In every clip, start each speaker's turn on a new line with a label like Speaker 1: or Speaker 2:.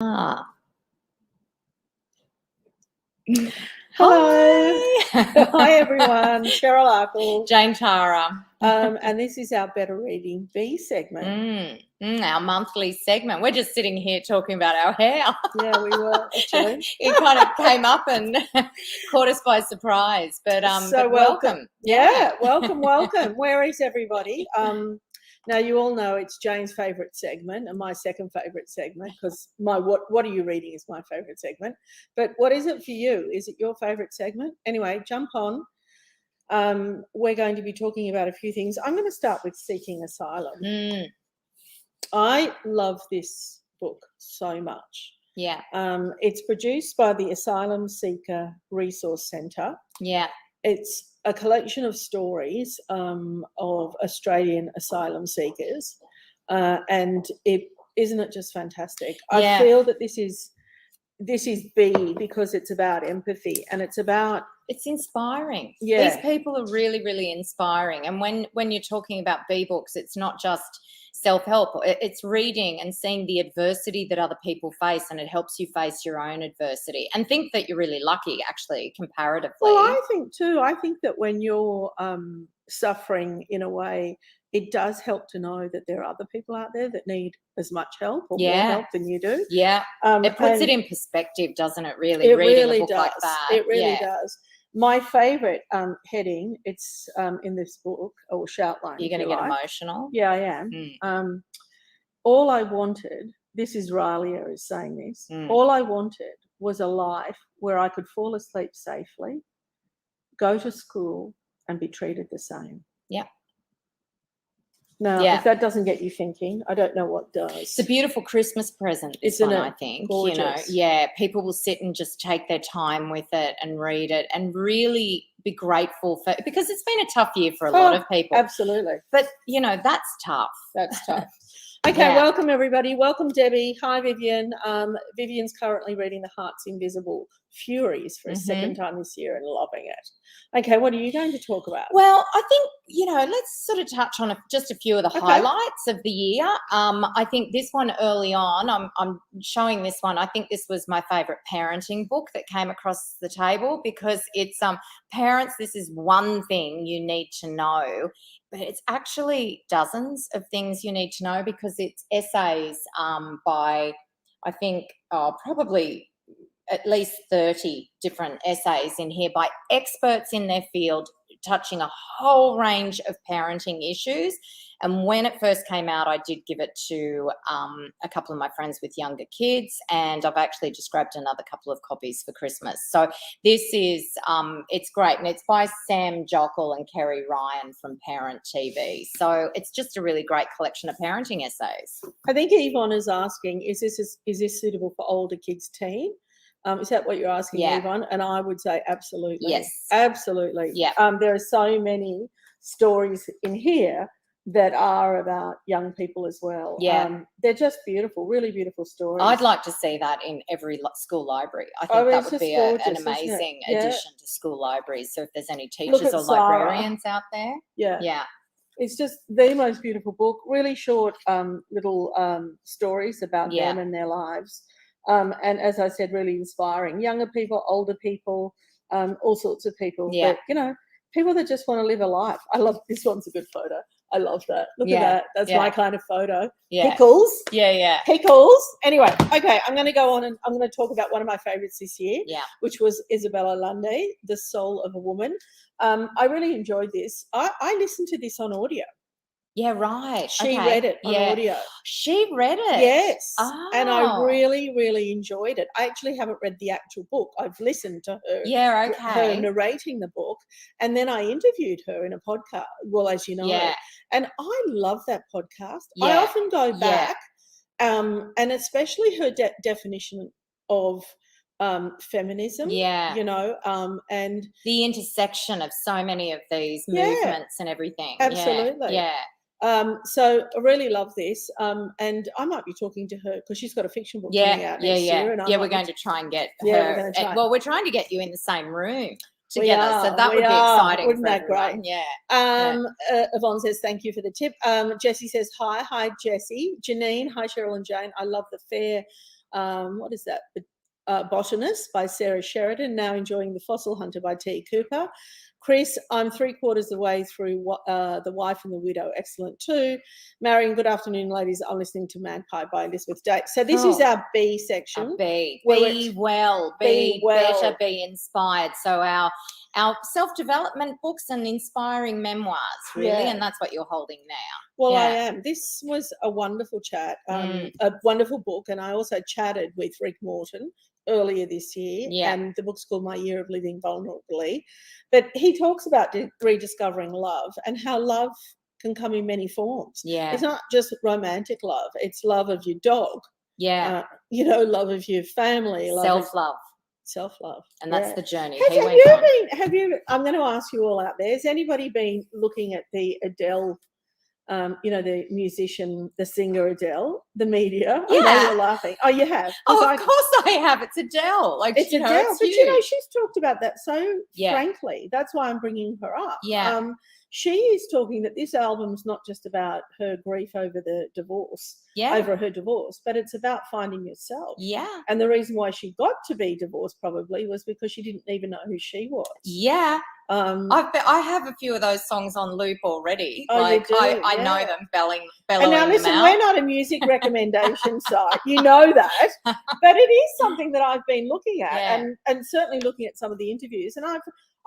Speaker 1: Ah.
Speaker 2: Hello.
Speaker 1: Hi.
Speaker 2: Hi, everyone. Cheryl Arkle.
Speaker 1: Jane Tara.
Speaker 2: And this is our Better Reading B segment.
Speaker 1: Our monthly segment. We're just sitting here talking about our hair.
Speaker 2: Yeah, we were actually.
Speaker 1: It kind of came up and caught us by surprise. But welcome.
Speaker 2: Yeah, welcome. Where is everybody? Now, you all know it's Jane's favourite segment and my second favourite segment, because my what are you reading is my favourite segment. But what is it for you? Is it your favourite segment? Anyway, jump on. We're going to be talking about a few things. I'm going to start with Seeking Asylum. I love this book so much.
Speaker 1: Yeah.
Speaker 2: It's produced by the Asylum Seeker Resource Centre.
Speaker 1: Yeah.
Speaker 2: It's a collection of stories of Australian asylum seekers, and isn't it just fantastic?
Speaker 1: Yeah.
Speaker 2: I feel that this is B because it's about empathy and it's
Speaker 1: inspiring.
Speaker 2: Yeah.
Speaker 1: These people are really, really inspiring. And when you're talking about B books, it's not just self-help. It's reading and seeing the adversity that other people face, and it helps you face your own adversity and think that you're really lucky, actually, comparatively.
Speaker 2: Well, I think too. I think that when you're suffering in a way, it does help to know that there are other people out there that need as much help or more help than you do.
Speaker 1: Yeah. It puts it in perspective, doesn't it, really?
Speaker 2: It
Speaker 1: reading
Speaker 2: really
Speaker 1: a book
Speaker 2: does.
Speaker 1: Like that.
Speaker 2: It really does. My favourite heading, it's in this book, or shoutline.
Speaker 1: You're going to get emotional?
Speaker 2: Yeah, I am. All I wanted, this is Ralia is saying this, all I wanted was a life where I could fall asleep safely, go to school, and be treated the same.
Speaker 1: Yeah.
Speaker 2: Now, if that doesn't get you thinking, I don't know what does.
Speaker 1: It's a beautiful Christmas present,
Speaker 2: isn't it?
Speaker 1: I think.
Speaker 2: Gorgeous.
Speaker 1: People will sit and just take their time with it and read it and really be grateful for, because it's been a tough year for a lot of people.
Speaker 2: Absolutely.
Speaker 1: But, that's tough.
Speaker 2: That's tough. Okay, welcome everybody. Welcome, Debbie. Hi, Vivian. Vivian's currently reading The Heart's Invisible Furies for a second time this year and loving it. Okay, what are you going to talk about?
Speaker 1: Well, I think, let's sort of touch on just a few of the highlights of the year. I think this one early on, I'm showing this one. I think this was my favourite parenting book that came across the table, because it's parents, this is one thing you need to know, but it's actually dozens of things you need to know, because it's essays by, I think, probably at least 30 different essays in here by experts in their field, touching a whole range of parenting issues. And when it first came out, I did give it to a couple of my friends with younger kids, and I've actually just grabbed another couple of copies for Christmas. So this is, it's great, and it's by Sam Jockel and Kerry Ryan from Parent TV. So it's just a really great collection of parenting essays.
Speaker 2: I think Yvonne is asking, is this suitable for older kids, teen? Is that what you're asking, Yvonne? And I would say absolutely.
Speaker 1: Yes.
Speaker 2: Absolutely.
Speaker 1: Yeah.
Speaker 2: There are so many stories in here that are about young people as well.
Speaker 1: Yeah.
Speaker 2: They're just beautiful, really beautiful stories.
Speaker 1: I'd like to see that in every school library. I think that would be an amazing addition to school libraries. So if there's any teachers or librarians out there.
Speaker 2: Yeah.
Speaker 1: Yeah.
Speaker 2: It's just the most beautiful book, really short little stories about them and their lives. And as I said, really inspiring. Younger people, older people, all sorts of people.
Speaker 1: Yeah.
Speaker 2: But, people that just want to live a life. I love, this one's a good photo. I love that. Look at that. That's my kind of photo.
Speaker 1: Yeah.
Speaker 2: Pickles.
Speaker 1: Yeah.
Speaker 2: Pickles. Anyway, okay, I'm going to go on and I'm going to talk about one of my favourites this year, which was Isabella Lundy, The Soul of a Woman. I really enjoyed this. I listened to this on audio.
Speaker 1: Yeah, right.
Speaker 2: She read it on audio.
Speaker 1: She read it?
Speaker 2: Yes.
Speaker 1: Oh.
Speaker 2: And I really, really enjoyed it. I actually haven't read the actual book. I've listened to her.
Speaker 1: Yeah, okay.
Speaker 2: Her narrating the book. And then I interviewed her in a podcast, well, as you know.
Speaker 1: Yeah.
Speaker 2: And I love that podcast.
Speaker 1: Yeah.
Speaker 2: I often go back, and especially her definition of feminism.
Speaker 1: Yeah.
Speaker 2: And
Speaker 1: the intersection of so many of these movements and everything.
Speaker 2: Absolutely.
Speaker 1: Yeah.
Speaker 2: So I really love this, and I might be talking to her because she's got a fiction book coming out next year. And
Speaker 1: we're going to try and get her. We're trying to get you in the same room together, so that would be exciting.
Speaker 2: Wouldn't that
Speaker 1: everyone.
Speaker 2: Great? Yvonne says thank you for the tip. Jessie says hi Jessie. Janine, hi Cheryl and Jane. I love the fair What is that? Botanist by Sarah Sheridan. Now enjoying The Fossil Hunter by T. Cooper. Chris, I'm 3/4 the way through The Wife and the Widow. Excellent too. Marion, good afternoon, ladies. I'm listening to Magpie by Elizabeth Day. So this is our B section.
Speaker 1: Be
Speaker 2: Be
Speaker 1: well, be better, be inspired. So our self-development books and inspiring memoirs, really, and that's what you're holding now.
Speaker 2: Well, I am. This was a wonderful chat, a wonderful book, and I also chatted with Rick Morton earlier this year, and the book's called My Year of Living Vulnerably. But he talks about rediscovering love and how love can come in many forms. It's not just romantic love; it's love of your dog. Love of your family, self-love,
Speaker 1: and that's the journey.
Speaker 2: Have you? I'm going to ask you all out there. Has anybody been looking at the Adele? The musician, the singer Adele, the media. I know you're laughing. Oh, you have?
Speaker 1: Oh, of course I have. It's Adele. Like,
Speaker 2: it's Adele. But she's talked about that so frankly. That's why I'm bringing her up. She is talking that this album's not just about her grief over the divorce, over her divorce, but it's about finding yourself. And the reason why she got to be divorced probably was because she didn't even know who she was.
Speaker 1: I have a few of those songs on loop already.
Speaker 2: I
Speaker 1: know them bellowing
Speaker 2: and now listen,
Speaker 1: them out.
Speaker 2: We're not a music recommendation site, you know that, but it is something that I've been looking at and certainly looking at some of the interviews, and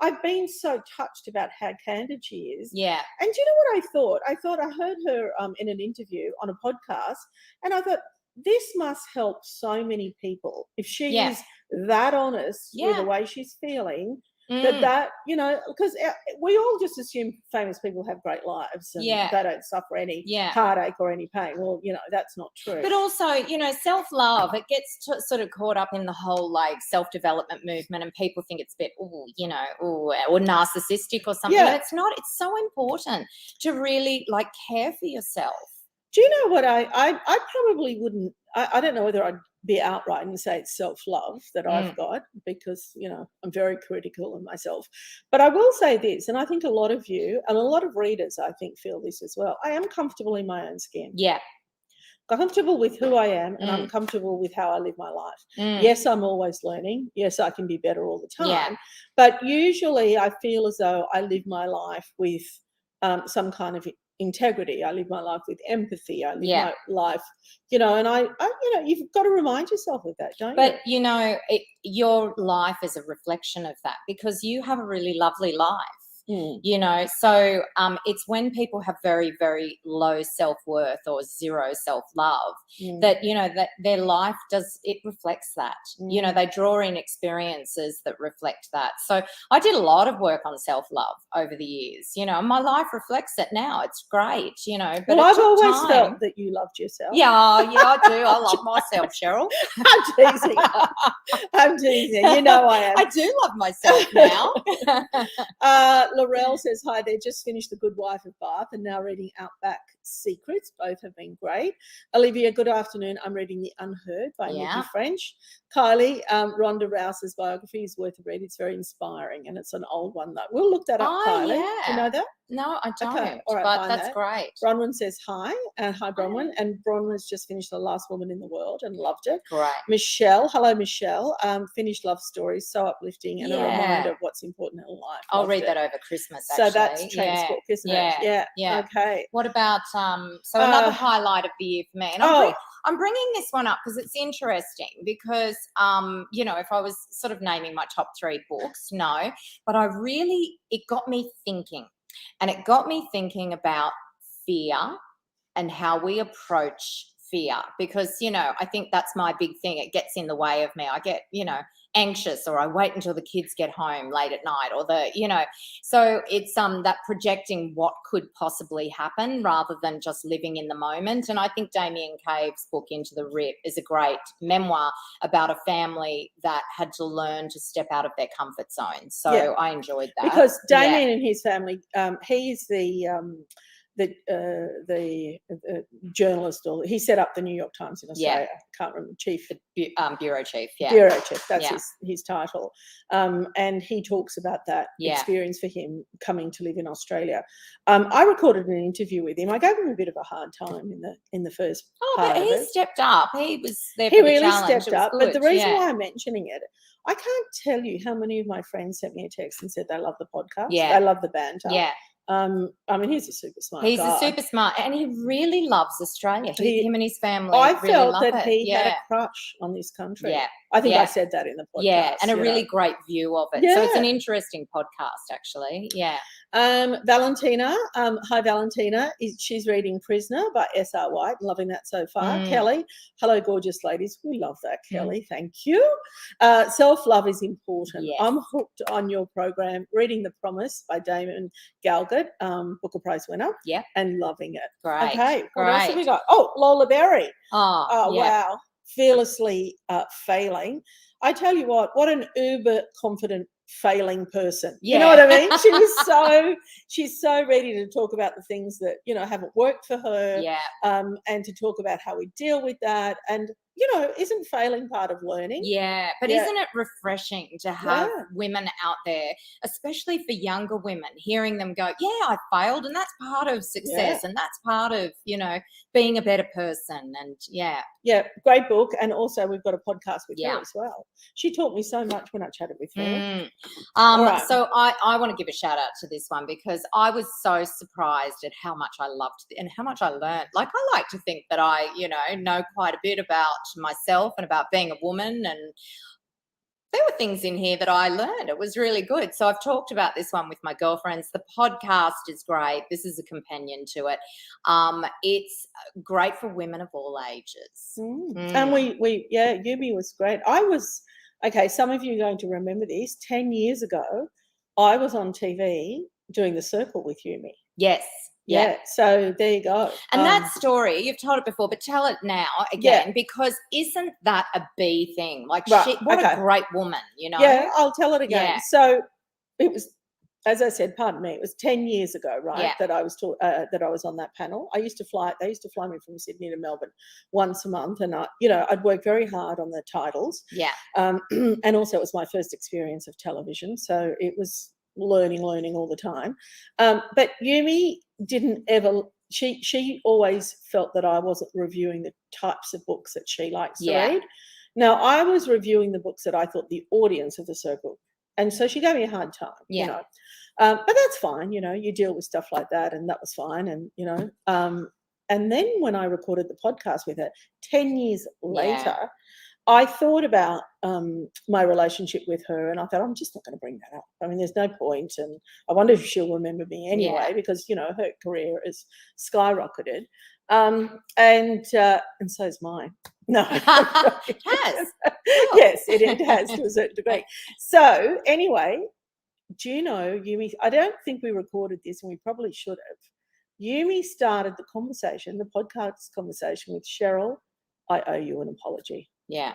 Speaker 2: I've been so touched about how candid she is. And do you know what I thought? I heard her in an interview on a podcast, and I thought, this must help so many people if she is that honest with the way she's feeling. That because we all just assume famous people have great lives and they don't suffer any heartache or any pain. Well, that's not true.
Speaker 1: But also, self-love, it gets sort of caught up in the whole self-development movement, and people think it's a bit, or narcissistic or something. But it's not. It's so important to really care for yourself.
Speaker 2: Do you know what I probably wouldn't. I don't know whether I'd be outright and say it's self-love that I've got, because I'm very critical of myself. But I will say this, and I think a lot of you and a lot of readers, I think, feel this as well. I am comfortable in my own skin. Comfortable with who I am, and I'm comfortable with how I live my life. Yes, I'm always learning. Yes, I can be better all the time. But usually I feel as though I live my life with some kind of integrity. I live my life with empathy. I live my life, and I you've got to remind yourself of that, don't you?
Speaker 1: But your life is a reflection of that, because you have a really lovely life. So it's when people have very, very low self-worth or zero self-love that that their life reflects that. They draw in experiences that reflect that. So I did a lot of work on self-love over the years, and my life reflects it now. It's great, but
Speaker 2: well, I've always felt that you loved yourself.
Speaker 1: I do. I love myself, Cheryl.
Speaker 2: I'm teasing. I am.
Speaker 1: I do love myself now.
Speaker 2: Laurel says, hi there, just finished The Good Wife of Bath and now reading Outback Secrets. Both have been great. Olivia, good afternoon. I'm reading The Unheard by Nikki French. Kylie, Rhonda Rouse's biography is worth a read. It's very inspiring, and it's an old one, though. We'll look that up, Kylie. Do you know that?
Speaker 1: No, I don't.
Speaker 2: Okay. All right,
Speaker 1: but that's great.
Speaker 2: Bronwyn says hi, and hi, Bronwyn. And Bronwyn's just finished The Last Woman in the World and loved it.
Speaker 1: Great.
Speaker 2: Michelle, hello, Michelle. Finished Love Stories, so uplifting and a reminder of what's important in life.
Speaker 1: I'll read that over Christmas, actually.
Speaker 2: So that's Transport, isn't it? Yeah. Okay.
Speaker 1: What about another highlight of the year for me? And I'm bringing this one up because it's interesting, because if I was sort of naming my top 3 books, but it got me thinking. And it got me thinking about fear and how we approach fear, because, I think that's my big thing. It gets in the way of me. I get, anxious, or I wait until the kids get home late at night, or so it's that projecting what could possibly happen rather than just living in the moment. And I think Damien Cave's book Into the Rip is a great memoir about a family that had to learn to step out of their comfort zone. So I enjoyed that,
Speaker 2: because Damien and his family, he's the the journalist, or he set up the New York Times in Australia. I can't remember, chief.
Speaker 1: Bureau chief, yeah.
Speaker 2: Bureau chief, that's
Speaker 1: Yeah.
Speaker 2: his title. And he talks about that experience for him coming to live in Australia. I recorded an interview with him. I gave him a bit of a hard time in the first part
Speaker 1: but
Speaker 2: of
Speaker 1: he
Speaker 2: it.
Speaker 1: stepped up. He was there
Speaker 2: He
Speaker 1: for the
Speaker 2: really
Speaker 1: challenge.
Speaker 2: stepped up. But the
Speaker 1: good,
Speaker 2: reason
Speaker 1: yeah.
Speaker 2: why I'm mentioning it, I can't tell you how many of my friends sent me a text and said they love the podcast.
Speaker 1: Yeah.
Speaker 2: They love the banter.
Speaker 1: Yeah.
Speaker 2: I mean, he's a super smart
Speaker 1: He's
Speaker 2: guy.
Speaker 1: a super smart, and he really loves Australia. Him and his family
Speaker 2: I
Speaker 1: really
Speaker 2: felt
Speaker 1: love
Speaker 2: that
Speaker 1: it.
Speaker 2: he had a crush on this country.
Speaker 1: Yeah.
Speaker 2: I think
Speaker 1: Yeah.
Speaker 2: I said that in the podcast.
Speaker 1: Yeah, and a
Speaker 2: you
Speaker 1: really
Speaker 2: know.
Speaker 1: great view of it. So it's an
Speaker 2: Yeah.
Speaker 1: interesting podcast, actually. Yeah.
Speaker 2: Valentina, hi Valentina. She's reading Prisoner by S.R. White. Loving that so far. Kelly, hello, gorgeous ladies. We love that, Kelly. Thank you. Self-love is important.
Speaker 1: Yes.
Speaker 2: I'm hooked on your program. Reading The Promise by Damon Galgut, Booker Prize winner.
Speaker 1: Yeah.
Speaker 2: And loving it.
Speaker 1: Great.
Speaker 2: Okay. What else have
Speaker 1: Great.
Speaker 2: we got? Oh, Lola Berry.
Speaker 1: Oh, yeah.
Speaker 2: Wow. Fearlessly failing. I tell you what an uber confident failing person. You know what I mean? She's so ready to talk about the things that, you know, haven't worked for her.
Speaker 1: Yeah.
Speaker 2: And to talk about how we deal with that. And, you know, isn't failing part of learning?
Speaker 1: Yeah, but isn't it refreshing to have women out there, especially for younger women, hearing them go, yeah, I failed, and that's part of success, and that's part of, you know, being a better person. And yeah,
Speaker 2: great book. And also we've got a podcast with
Speaker 1: Yeah.
Speaker 2: her as well. She taught me so much when I chatted with her.
Speaker 1: Right. So I want to give a shout out to this one because I was so surprised at how much I loved and how much I learned. Like, I like to think that I, you know quite a bit about myself and about being a woman, and there were things in here that I learned. It was really good. So I've talked about this one with my girlfriends. The podcast is great. This is a companion to it. It's great for women of all ages.
Speaker 2: And Yumi was great. Some of you are going to remember this. 10 years ago, I was on TV doing The Circle with Yumi.
Speaker 1: Yes.
Speaker 2: Yeah. So there you go.
Speaker 1: And that story, you've told it before, but tell it now again, because isn't that a bee thing? Like, what a great woman, you know?
Speaker 2: Yeah, I'll tell it again.
Speaker 1: Yeah.
Speaker 2: So it was, as I said, pardon me, it was 10 years ago, right,
Speaker 1: Yeah.
Speaker 2: that I was on that panel. They used to fly me from Sydney to Melbourne once a month, and I'd work very hard on the titles.
Speaker 1: Yeah.
Speaker 2: And also it was my first experience of television, so it was learning all the time. But Yumi didn't ever. She always felt that I wasn't reviewing the types of books that she likes to read. Now I was reviewing the books that I thought the audience of The Circle, and so she gave me a hard time.
Speaker 1: Yeah.
Speaker 2: You know, but that's fine. You know, you deal with stuff like that, and that was fine. And and then when I recorded the podcast with her 10 years later, I thought about my relationship with her, and I thought, I'm just not going to bring that up. I mean, there's no point, and I wonder if she'll remember me anyway, because her career has skyrocketed, and so is mine. No,
Speaker 1: it has.
Speaker 2: Yes, it has to a certain degree. So anyway, do you know, Yumi? I don't think we recorded this, and we probably should have. Yumi started the conversation, the podcast conversation, with Cheryl. I owe you an apology.
Speaker 1: Yeah.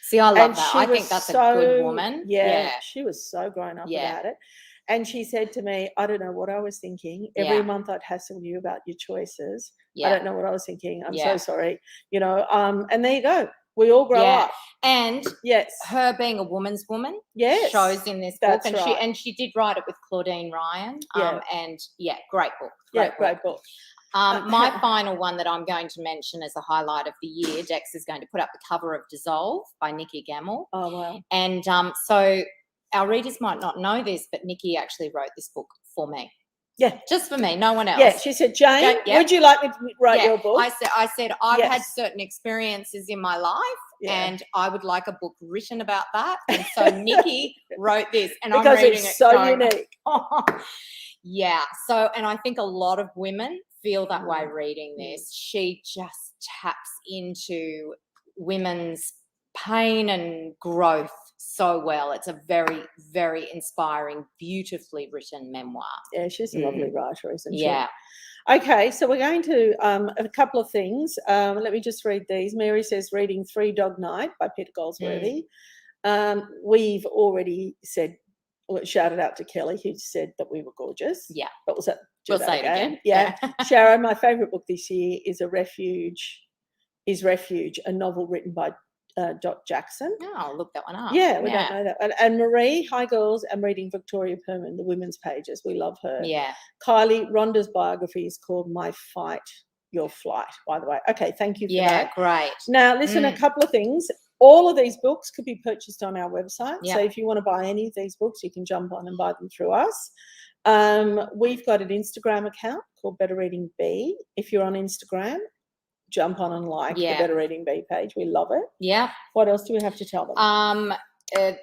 Speaker 1: See, I love that. I think that's a good woman.
Speaker 2: Yeah, she was so grown up about it. And she said to me, I don't know what I was thinking. Every month I'd hassle you about your choices. I don't know what I was thinking. I'm so sorry. And there you go. We all grow up.
Speaker 1: And her being a woman's woman shows in this book. And she did write it with Claudine Ryan. And great book.
Speaker 2: Great book.
Speaker 1: My final one that I'm going to mention as a highlight of the year, Dex is going to put up the cover of Dissolve by Nikki Gamble.
Speaker 2: Oh, wow.
Speaker 1: And so our readers might not know this, but Nikki actually wrote this book for me.
Speaker 2: Yeah.
Speaker 1: Just for me, no one else.
Speaker 2: Yeah, she said, Jane, would you like me to write your book?
Speaker 1: I said I've had certain experiences in my life and I would like a book written about that. And so Nikki wrote this, and
Speaker 2: because
Speaker 1: I'm reading
Speaker 2: it's
Speaker 1: it
Speaker 2: so unique.
Speaker 1: Yeah. So, and I think a lot of women feel that way reading this. She just taps into women's pain and growth so well. It's a very, very inspiring, beautifully written memoir.
Speaker 2: Yeah, she's a lovely writer, isn't she?
Speaker 1: Yeah.
Speaker 2: Okay, so we're going to a couple of things. Let me just read these. Mary says, reading Three Dog Night by Peter Goldsworthy. We've already shouted out to Kelly, who said that we were gorgeous.
Speaker 1: Yeah.
Speaker 2: But was that do
Speaker 1: We'll
Speaker 2: that
Speaker 1: say it again.
Speaker 2: Yeah. Sharon, my favourite book this year is Refuge, a novel written by Dot Jackson.
Speaker 1: Oh, I'll look that one up.
Speaker 2: Yeah, we don't know that. And Marie, hi girls, I'm reading Victoria Perman, the women's pages. We love her.
Speaker 1: Yeah.
Speaker 2: Kylie, Rhonda's biography is called My Fight, Your Flight, by the way. Okay, thank you for
Speaker 1: Yeah,
Speaker 2: that.
Speaker 1: great.
Speaker 2: Now, listen, a couple of things. All of these books could be purchased on our website.
Speaker 1: Yeah.
Speaker 2: So if you want to buy any of these books, you can jump on and buy them through us. We've got an Instagram account called Better Reading B. If you're on Instagram, jump on and like the Better Reading B page. We love it.
Speaker 1: Yeah.
Speaker 2: What else do we have to tell them?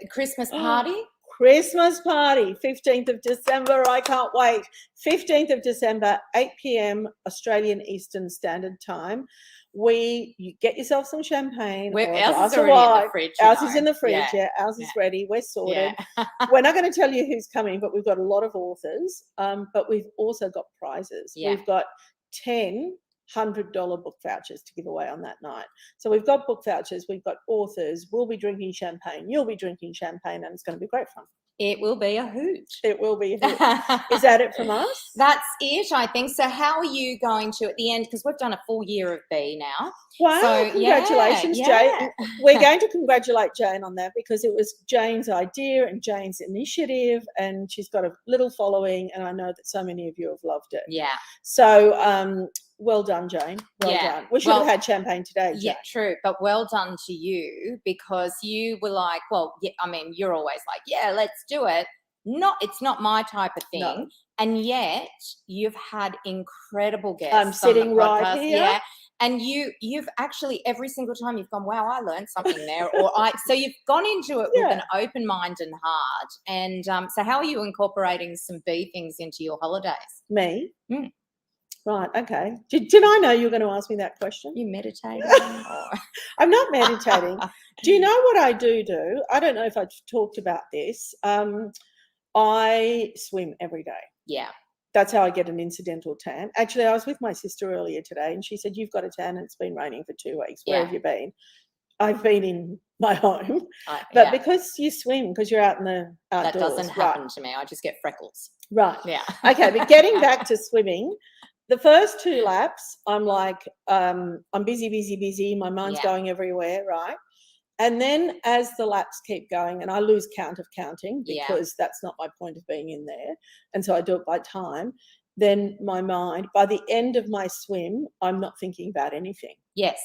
Speaker 1: Christmas party.
Speaker 2: Christmas party, 15th of December. I can't wait. 15th of December, 8 p.m. Australian Eastern Standard Time. You get yourself some champagne.
Speaker 1: Ours is already in the fridge.
Speaker 2: Ours is in the fridge. Yeah, ours is ready. We're sorted.
Speaker 1: Yeah.
Speaker 2: We're not going to tell you who's coming, but we've got a lot of authors. But we've also got prizes.
Speaker 1: Yeah.
Speaker 2: We've got 10 $100 book vouchers to give away on that night. So we've got book vouchers, we've got authors, we'll be drinking champagne, you'll be drinking champagne, and it's going to be great fun.
Speaker 1: It will be a hoot.
Speaker 2: It will be a hoot. Is that it from us?
Speaker 1: That's it, I think. So how are you going to, at the end, because we've done a full year of B now.
Speaker 2: Wow,
Speaker 1: so,
Speaker 2: congratulations, Jane. We're going to congratulate Jane on that because it was Jane's idea and Jane's initiative, and she's got a little following, and I know that so many of you have loved it.
Speaker 1: Yeah.
Speaker 2: So well done, Jane. Well done. We should have had champagne today, Jane.
Speaker 1: Yeah, true. But well done to you because you were like, well, yeah, I mean, you're always like, yeah, let's do it. It's not my type of thing.
Speaker 2: No.
Speaker 1: And yet you've had incredible guests.
Speaker 2: I'm sitting right here.
Speaker 1: Yeah. And you've actually every single time you've gone, wow, I learned something there. So you've gone into it with an open mind and heart. And so how are you incorporating some B things into your holidays?
Speaker 2: Me? Right, okay. Did I know you were going to ask me that question?
Speaker 1: You meditating?
Speaker 2: I'm not meditating. Do you know what I do? I don't know if I've talked about this. I swim every day.
Speaker 1: Yeah.
Speaker 2: That's how I get an incidental tan. Actually, I was with my sister earlier today and she said, you've got a tan and it's been raining for 2 weeks. Where have you been? I've been in my home. But because you swim, because you're out in the outdoors.
Speaker 1: That doesn't happen to me. I just get freckles.
Speaker 2: Right.
Speaker 1: Yeah.
Speaker 2: Okay, but getting back to swimming, the first 2 laps, I'm like, I'm busy. My mind's going everywhere, right? And then as the laps keep going, and I lose count of counting because that's not my point of being in there, and so I do it by time, then my mind, by the end of my swim, I'm not thinking about anything.
Speaker 1: Yes.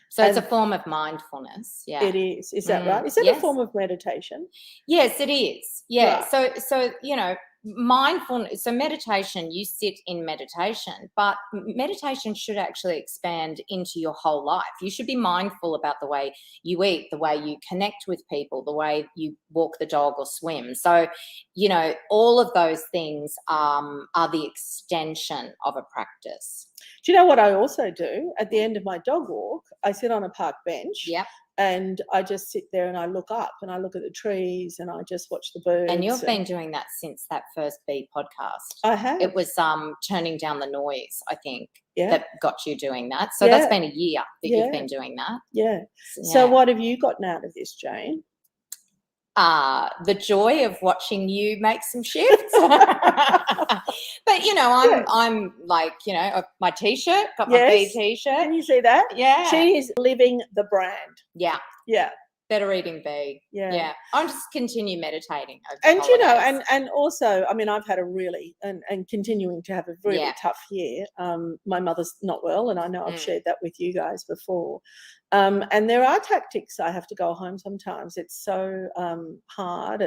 Speaker 1: So it's a form of mindfulness. Yeah.
Speaker 2: It is. Is that right? Is it a form of meditation?
Speaker 1: Yes, it is. Yeah.
Speaker 2: Right.
Speaker 1: So mindfulness, so meditation, you sit in meditation, but meditation should actually expand into your whole life. You should be mindful about the way you eat, the way you connect with people, the way you walk the dog or swim. So, all of those things are the extension of a practice.
Speaker 2: Do you know what I also do? At the end of my dog walk, I sit on a park bench.
Speaker 1: Yep.
Speaker 2: And I just sit there and I look up and I look at the trees and I just watch the birds.
Speaker 1: And you've been doing that since that first B podcast.
Speaker 2: I have.
Speaker 1: It was turning down the noise, I think, that got you doing that. So that's been a year that you've been doing that.
Speaker 2: Yeah. So what have you gotten out of this, Jane?
Speaker 1: The joy of watching you make some shifts. But I'm like, my t-shirt, got my B t-shirt.
Speaker 2: Can you see that?
Speaker 1: Yeah.
Speaker 2: She is living the brand.
Speaker 1: Yeah.
Speaker 2: Yeah.
Speaker 1: Better eating B.
Speaker 2: Yeah.
Speaker 1: I'll just continue meditating over
Speaker 2: and
Speaker 1: holidays.
Speaker 2: and also, I mean, I've had a really and continuing to have a really tough year. My mother's not well, and I know I've shared that with you guys before. And there are tactics. I have to go home sometimes. It's so hard.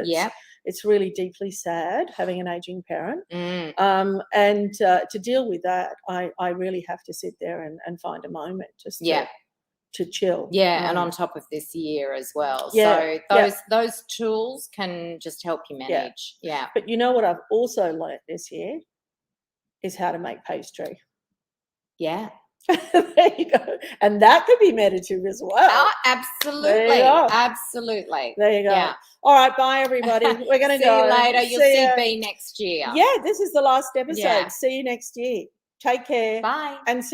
Speaker 2: It's really deeply sad having an aging parent. And to deal with that, I really have to sit there and find a moment just to chill.
Speaker 1: And on top of this year as well. So those tools can just help you manage. Yeah.
Speaker 2: But you know what I've also learned this year is how to make pastry.
Speaker 1: Yeah.
Speaker 2: There you go. And that could be meditative as well.
Speaker 1: Oh, absolutely.
Speaker 2: There you go.
Speaker 1: Absolutely.
Speaker 2: There you go. Yeah. All right. Bye, everybody. We're going to
Speaker 1: go. See you later. You'll see B next year.
Speaker 2: Yeah. This is the last episode. See you next year. Take care.
Speaker 1: Bye.
Speaker 2: And see you.